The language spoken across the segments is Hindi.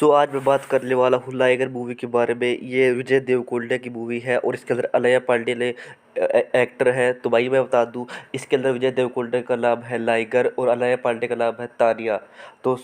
आज मैं बात करने वाला हूँ लाइगर मूवी के बारे में। ये विजय देवरकोंडा की मूवी है और इसके अंदर अनन्या पांडे ने एक्टर है। तो भाई मैं बता दूँ, इसके अंदर विजय देवरकोंडा का नाम है लाइगर और अनन्या पांडे का नाम है तानिया। तो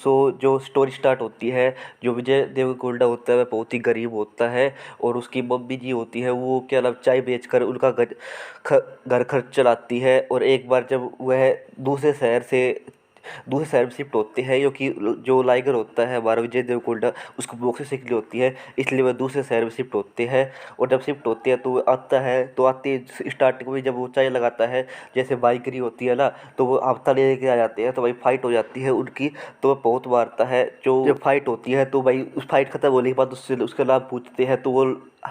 जो स्टोरी स्टार्ट होती है, जो विजय देवरकोंडा होता है वह बहुत ही गरीब होता है और उसकी मम्मी जी होती है वो क्या नाम चाय बेचकर उनका घर खर्च चलाती है। और एक बार जब वह दूसरे शहर में शिफ्ट होते हैं, क्योंकि जो लाइगर होता है हमारा विजय देवरकोंडा, उसको बॉक्सिंग सीखनी होती है, इसलिए वह दूसरे शहर में शिफ्ट होते हैं। और जब शिफ्ट होते हैं तो वो आता है, तो आते स्टार्टिंग में जब वो चाय लगाता है, जैसे बाइकरी होती है ना, तो वो हफ्ता लेके आ जाते हैं। तो भाई फाइट हो जाती है उनकी, तो वह बहुत मारता है। जो जब फाइट होती है तो भाई उस फाइट खत्म होने के बाद उससे उसका नाम पूछते हैं तो वो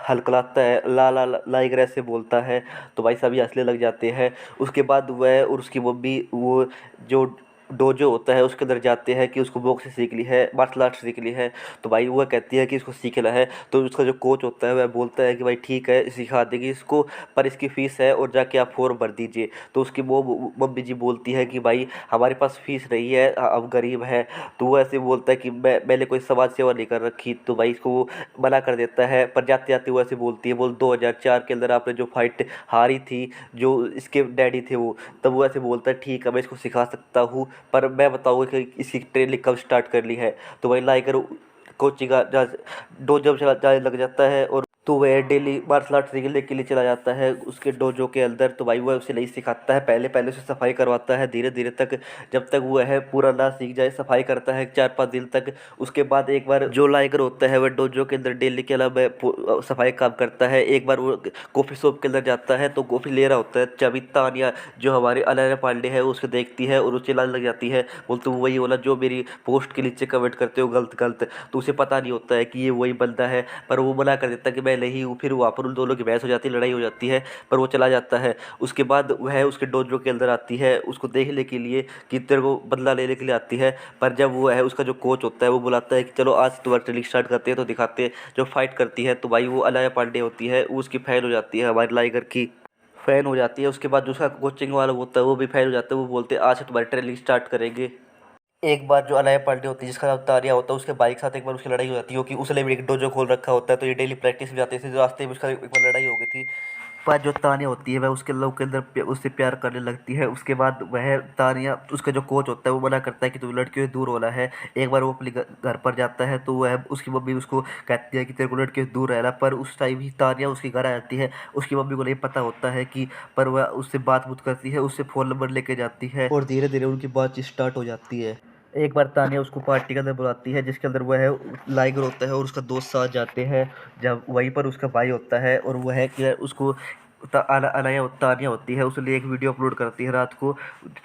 हल्कलाता है, ला ला ला लाइगर ऐसे बोलता है। तो भाई सभी हंसने लग जाते हैं। उसके बाद वह और उसकी मम्मी वो जो डोजो होता है उसके अंदर जाते हैं कि उसको बॉक्सिंग सीखनी है, मार्शल आर्ट सीखनी है। तो भाई वह कहती है कि इसको सीखना है। तो उसका जो कोच होता है वह बोलता है कि भाई ठीक है सिखा देगी इसको, पर इसकी फ़ीस है और जाके आप फॉर्म भर दीजिए। तो उसकी वो मम्मी जी बोलती है कि भाई हमारे पास फ़ीस नहीं है, हम गरीब हैं। तो वो ऐसे बोलता है कि मैंने कोई समाज सेवा नहीं कर रखी। तो भाई इसको वो मना कर देता है। पर जाते जाते वो ऐसे बोलती है, बोल 2004 के अंदर आपने जो फाइट हारी थी, जो इसके डैडी थे वो, तब वो ऐसे बोलता है ठीक है मैं इसको सिखा सकता हूँ, पर मैं बताऊँगा कि इसकी ट्रेनिंग कब स्टार्ट करनी है। तो वही लाइगर कोचिंग डोजो चला जाने लग जाता है और तो वह डेली मार्शल आर्ट सीखने के लिए चला जाता है उसके डोजो के अंदर। तो भाई वह उसे नहीं सिखाता है, पहले पहले उसे सफाई करवाता है धीरे धीरे तक, जब तक वो है पूरा ना सीख जाए। सफाई करता है 4-5 दिन तक। उसके बाद एक बार जो लाइगर होता है वह डोजो के अंदर डेली के अलावा सफाई काम करता है। एक बार वो कॉफ़ी शॉप के अंदर जाता है तो कॉफ़ी ले रहा होता है, तभी तानिया जो हमारे अनन्या पांडे है उसको देखती है और उसे चिल्लाने लग जाती है, बोलते वो वही वाला जो मेरी पोस्ट के नीचे कमेंट करते हो गलत गलत। तो उसे पता नहीं होता है कि ये वही बंदा है, पर वो मना कर देता है कि मैं नहीं हूँ। फिर वहाँ पर उन दोनों की बहस हो जाती है, लड़ाई हो जाती है, पर वो चला जाता है। उसके बाद वह उसके डोजो के अंदर आती है उसको देखने के लिए कि तेरे को बदला लेने के लिए आती है। पर जब वो है उसका जो कोच होता है वो बुलाता है कि चलो आज तुम्हारी ट्रेनिंग स्टार्ट करते हैं, तो दिखाते हैं। जो फाइट करती है तो भाई वो अनन्या पांडे होती है, वो उसकी फैन हो जाती है, हमारे लाइगर की फैन हो जाती है। उसके बाद जो उसका कोचिंग वाला होता है वो भी फैन हो जाता है, वो बोलते हैं आज से तुम्हारी ट्रेनिंग स्टार्ट करेंगे। एक बार जो अनन्या पांडे होती है जिसका नाम तारिया होता है, उसके बाइक के साथ एक बार उसकी लड़ाई हो जाती है, क्योंकि उसने भी एक डोजो खोल रखा होता है। तो ये डेली प्रैक्टिस में जाते थे, जो रास्ते में उसका एक बार लड़ाई हो गई थी। पर जो तानिया होती है वह उसके लोग के अंदर उससे प्यार करने लगती है। उसके बाद वह तानिया उसका जो कोच होता है वो मना करता है कि तुम लड़कियों से दूर होना है। एक बार वो अपने घर पर जाता है तो वह उसकी मम्मी उसको कहती है कि तेरे को लड़कियों से दूर रहना। पर उस टाइम ही तानिया उसके घर आ जाती है। उसकी मम्मी को नहीं पता होता है कि, पर वह उससे बात करती है, उससे फ़ोन नंबर लेके जाती है और धीरे धीरे उनकी बातचीत स्टार्ट हो जाती है। एक बार तानिया उसको पार्टी के अंदर बुलाती है जिसके अंदर वह लाइगर होता है और उसका दोस्त साथ जाते हैं। जब वहीं पर उसका भाई होता है और वह क्या उसको अनाया तानिया होती है, उसने एक वीडियो अपलोड करती है रात को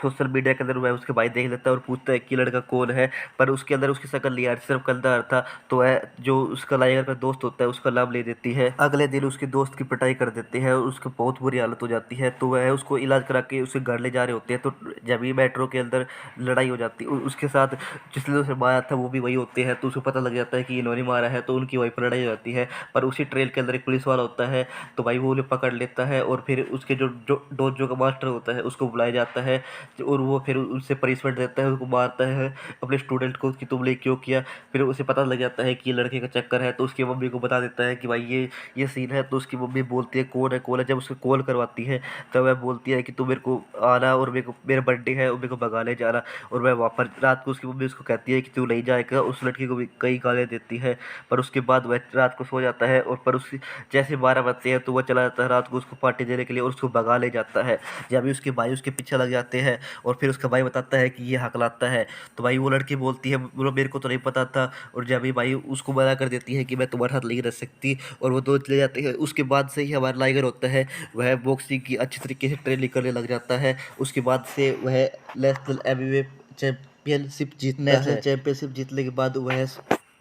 सोशल मीडिया के अंदर। वह उसके भाई देख लेता है और पूछता है कि लड़का कौन है, पर उसके अंदर उसकी शक्ल नहीं आ रही, सिर्फ कंधा था। तो वह जो उसका लाइगर का दोस्त होता है उसका नाम ले देती है। अगले दिन उसके दोस्त की पिटाई कर देते हैं और उसकी बहुत बुरी हालत हो जाती है। तो वह उसको इलाज करा के उसके घर ले जा रहे होते हैं। तो जब ही मेट्रो के अंदर लड़ाई हो जाती है उसके साथ जिसने उसे मारा था वो भी वही होते हैं। तो उसे पता लग जाता है कि इन्होंने मारा है, तो उनकी वहीं पर लड़ाई हो जाती है। पर उसी ट्रेन के अंदर एक पुलिस वाला होता है, तो भाई वो उन्हें पकड़ लेता है और फिर उसके जो डोजो का मास्टर होता है उसको बुलाया जाता है और वो फिर उससे पनिशमेंट देता है, उसको मारता है अपने स्टूडेंट को कि तुमने क्यों किया। फिर उसे पता लग जाता है कि ये लड़के का चक्कर है, तो उसकी मम्मी को बता देता है कि भाई ये सीन है। तो उसकी मम्मी बोलती है कौन है कौन है। जब उसको कॉल करवाती है तब वह बोलती है कि तू मेरे को आना और मेरा बर्थडे है और मेरे को भगाने जाना। और वह वहाँ पर रात को उसकी मम्मी उसको कहती है कि तू नहीं जाएगा। उस लड़की को भी कई गालियाँ देती है, पर उसके बाद वह रात को सो जाता है। और पर उसकी जैसे 12 बजते हैं तो वह चला जाता है रात को उसको पार्टी देने के लिए और उसको भगा ले जाता है। जब भी उसके भाई उसके पीछे लग जाते हैं और फिर उसका भाई बताता है कि ये हकलाता है। तो भाई वो लड़की बोलती है बोलो मेरे को तो नहीं पता था। और जब भी भाई उसको मना कर देती है कि मैं तुम्हारे साथ नहीं रह सकती, और वो दो चले जाते हैं। उसके बाद से ही हमारा लाइगर होता है वह बॉक्सिंग की अच्छी तरीके से ट्रेनिंग करने लग जाता है। उसके बाद से वह नेशनल एमएमए चैंपियनशिप जीतने के बाद वह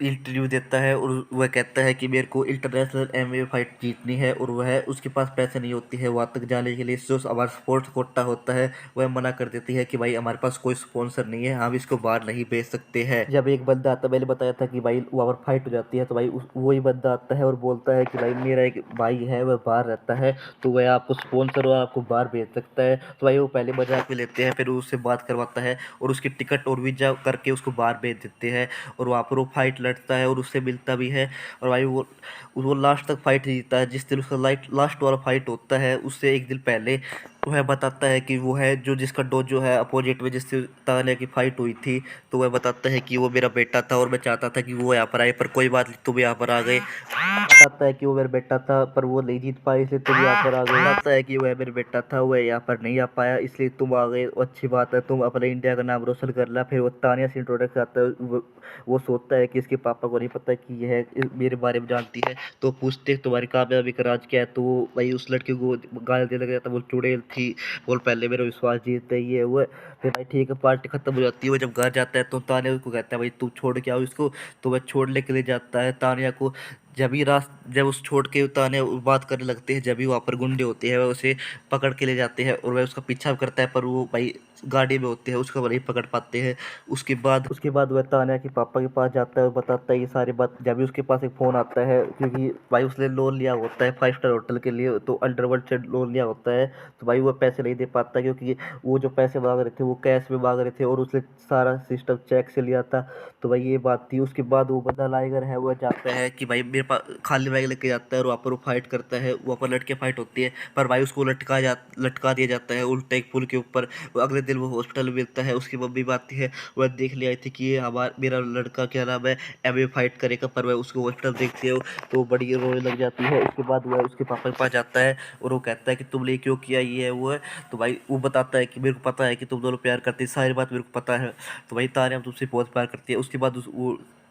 इंटरव्यू देता है और वह कहता है कि मेरे को इंटरनेशनल एमएमए फाइट जीतनी है। और वह उसके पास पैसे नहीं होती है वहाँ तक जाने के लिए। जो हमारा स्पोर्ट्स कोटा होता है वह मना कर देती है कि भाई हमारे पास कोई स्पॉन्सर नहीं है, हम इसको बाहर नहीं भेज सकते हैं। जब एक बंदा आता, मैंने बताया था कि भाई वहाँ पर फाइट हो जाती है, तो भाई वही बंदा आता है और बोलता है कि भाई मेरा एक भाई है वह बाहर रहता है, तो वह आपको स्पॉन्सर और आपको बाहर भेज सकता है। तो भाई वो पहले मजाक में लेते हैं, फिर उससे बात करवाता है और उसकी टिकट और वीजा करके उसको बाहर भेज देते हैं। और वहाँ पर वो फाइट लड़ता है और उससे मिलता भी है। और भाई वो लास्ट तक फाइट जीतता है। जिस दिन उसका लास्ट वाला फाइट होता है उससे एक दिन पहले वह बताता है कि वो है जो जिसका डोजो है अपोजिट में जिससे तान्या की फाइट हुई थी। तो वह बताता है कि वो मेरा बेटा था और मैं चाहता था कि वो यहाँ पर आए, पर कोई बात नहीं, तुम यहाँ पर आ गए। बताता है कि वो मेरा बेटा था पर वो नहीं जीत पाए इसलिए तुम यहाँ पर आ गए। बताता है कि वह मेरा बेटा था, वह यहाँ पर नहीं आ पाया इसलिए तुम आ गए। अच्छी बात है, तुम अपने इंडिया का नाम रोशन कर ला। फिर वो तान्या से इंट्रोडक्शन आता है। वो सोचता है कि इसके पापा को नहीं पता कि यह मेरे बारे में जानती है। तो पूछते तुम्हारी कामयाबी का राज क्या है। तो वो भाई उस लड़के को गाली देने लग जाता है, वो चुड़ैल थी, बोल पहले मेरा विश्वास जीतते ही है वो। फिर भाई ठीक है, पार्टी खत्म हो जाती है। वो जब घर जाता है तो तान्या उसको कहता है भाई तू छोड़ के आओ इसको। तो वह छोड़ने के लिए जाता है तान्या को। जब उस छोड़ के तान्या बात करने लगते हैं, जब भी वहाँ पर गुंडे होते हैं वह उसे पकड़ के ले जाते हैं और वह उसका पीछा भी करता है, पर वो भाई गाड़ी में होते हैं उसको नहीं पकड़ पाते हैं। उसके बाद वह तान्या के पापा के पास जाता है और बताता है ये सारी बात। जब भी उसके पास एक फ़ोन आता है, क्योंकि भाई उसने लोन लिया होता है 5 स्टार होटल के लिए, तो अंडरवर्ल्ड से लोन लिया होता है। तो भाई वो पैसे नहीं दे पाता क्योंकि वो जो पैसे मांग रहे थे वो कैश में मांग रहे थे और उसने सारा सिस्टम चेक से लिया था। तो भाई ये बात थी। उसके बाद वो बंदा लाइगर है वो जाता है कि भाई मेरे पास खाली बैग लेके जाता है और वहाँ पर वो फाइट करता है। वहाँ पर लड़के फाइट होती है पर भाई उसको लटका दिया जाता है उल्टे एक पुल के ऊपर। वो अगले दिन वो हॉस्पिटल में मिलता है। उसकी मम्मी भी आती है, वह देख ले आई थी कि ये हमारा मेरा लड़का क्या नाम है एमए फाइट करेगा, पर वह उसको हॉस्पिटल देखती है तो बड़ी रोने लग जाती है। उसके बाद वह उसके पापा के पास जाता है और वो कहता है कि तुमने क्यों किया, ये है वो है। तो भाई वो बताता है कि मेरे को पता है कि तुम दोनों प्यार करते हैं, सारी बात मेरे को पता है। तो भाई तान्या तुमसे बहुत प्यार करती है। उसके बाद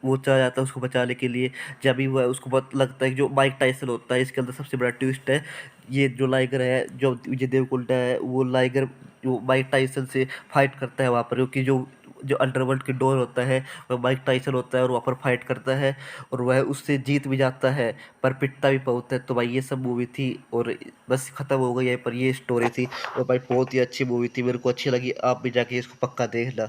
वो चला जाता है उसको बचाने के लिए। जब भी वह उसको लगता है कि जो माइक टाइसन होता है, इसके अंदर सबसे बड़ा ट्विस्ट है, ये जो लाइगर है जो विजय देवकुंडा है वो लाइगर जो माइक टाइसन से फाइट करता है वहाँ पर, क्योंकि जो जो अंडरवर्ल्ड की डोर होता है वह माइक टाइसन होता है और वहाँ पर फाइट करता है और वह उससे जीत भी जाता है पर पिटता भी बहुत है। तो भाई ये सब मूवी थी और बस ख़त्म हो गई है, पर ये स्टोरी थी। और भाई बहुत ही अच्छी मूवी थी, मेरे को अच्छी लगी। आप भी जाके इसको पक्का देखना।